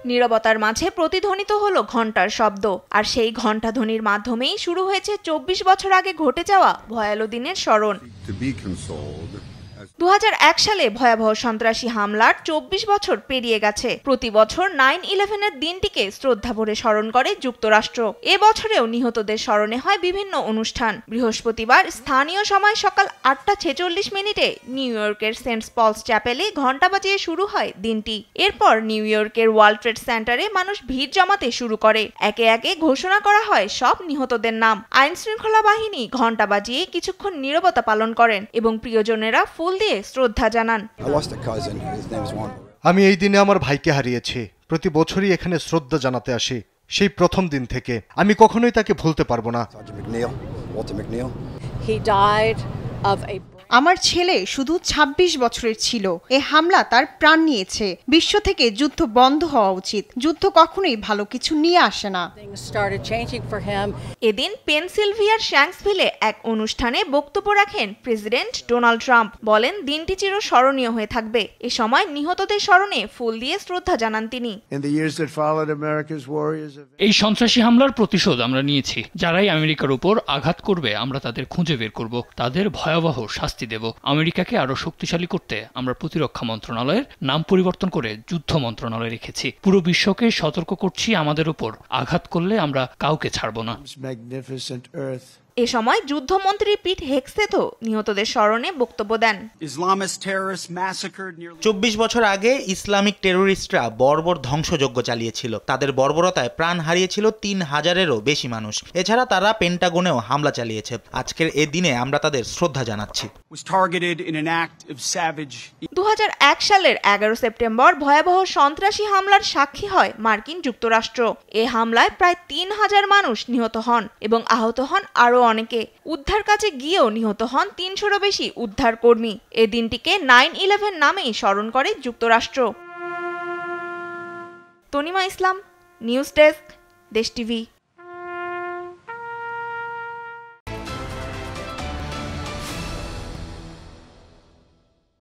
নীরবতার মাঝে প্রতিধ্বনিত হলো ঘণ্টার শব্দ, আর সেই ঘণ্টাধ্বনির মাধ্যমেই শুরু হয়েছে ২৪ বছর আগে ঘটে যাওয়া ভয়ালো দিনের স্মরণ। ২০০১ সালে ভয়াবহ সন্ত্রাসী হামলার ২৪ বছর পেরিয়ে গেছে। প্রতি বছর 9/11-এর দিনটিকে শ্রদ্ধাভরে স্মরণ করে যুক্তরাষ্ট্র। এ বছরেও নিহতদের স্মরণে হয় বিভিন্ন অনুষ্ঠান। বৃহস্পতিবার স্থানীয় সময় সকাল ৮টা ৪৬ নিউ ইয়র্কের সেন্ট পলস চ্যাপেলে ঘণ্টা বাজিয়ে শুরু হয় দিনটি। এরপর নিউ ইয়র্কের ওয়ার্ল্ড ট্রেড সেন্টারে মানুষ ভিড় জমাতে শুরু করে। একে একে ঘোষণা করা হয় সব নিহতদের নাম। আইন শৃঙ্খলা বাহিনী ঘণ্টা বাজিয়ে কিছুক্ষণ নীরবতা পালন করেন এবং প্রিয়জনেরা ফুল দিয়ে শ্রদ্ধা জানান। আমি এই দিনে আমার ভাইকে হারিয়েছি। প্রতি বছরই এখানে শ্রদ্ধা জানাতে আসি। সেই প্রথম দিন থেকে আমি কখনোই তাকে ভুলতে পারবো না। আমার ছেলে শুধু ২৬ বছরের ছিল। এ হামলা তার প্রাণ নিয়েছে। বিশ্ব থেকে যুদ্ধ বন্ধ হওয়া উচিত। যুদ্ধ কখনোই ভালো কিছু নিয়ে আসে না। এদিন পেনসিলভিয়ার শ্যাঙ্কসভিলে এক অনুষ্ঠানে বক্তব্য রাখেন প্রেসিডেন্ট ডোনাল্ড ট্রাম্প। বলেন দিনটি চিরস্মরণীয় হয়ে থাকবে। এ সময় নিহতদের স্মরণে ফুল দিয়ে শ্রদ্ধা জানান তিনি। এই সন্ত্রাসী হামলার প্রতিশোধ আমরা নিয়েছি। যারাই আমেরিকার উপর আঘাত করবে আমরা তাদের খুঁজে বের করব, তাদের ভয়াবহ শাস্তি দেব। আমেরিকাকে আরো শক্তিশালী করতে আমরা প্রতিরক্ষা মন্ত্রণালয়ের নাম পরিবর্তন করে যুদ্ধ মন্ত্রণালয় রেখেছি। পুরো বিশ্বকে সতর্ক করছি, আমাদের উপর আঘাত করলে আমরা কাউকে ছাড়ব না। এ সময় যুদ্ধমন্ত্রী পিট হেগসেথও নিহতদের স্মরণে বক্তব্য দেন। ২৪ বছর আগে ইসলামিক টেরোরিস্টরা বর্বর ধ্বংসযজ্ঞ চালিয়েছিল। তাদের বর্বরতায় প্রাণ হারিয়েছিল ৩,০০০-এরও বেশি মানুষ। এছাড়া তারা পেন্টাগনেও হামলা চালিয়েছে। আজকের এই দিনে আমরা তাদের শ্রদ্ধা জানাচ্ছি। ২০০১ সালের ১১ সেপ্টেম্বর ভয়াবহ সন্ত্রাসী হামলার সাক্ষী হয় মার্কিন যুক্তরাষ্ট্র। এ হামলায় প্রায় ৩,০০০ মানুষ নিহত হন এবং আহত হন আরও অনেকে। উদ্ধার কাজে গিয়েও নিহত হন ৩০০-রও বেশি উদ্ধার কর্মী। এ দিনটিকে 9/11 নামেই স্মরণ করে যুক্তরাষ্ট্র। তনিমা ইসলাম, নিউজ ডেস্ক, দেশ টিভি।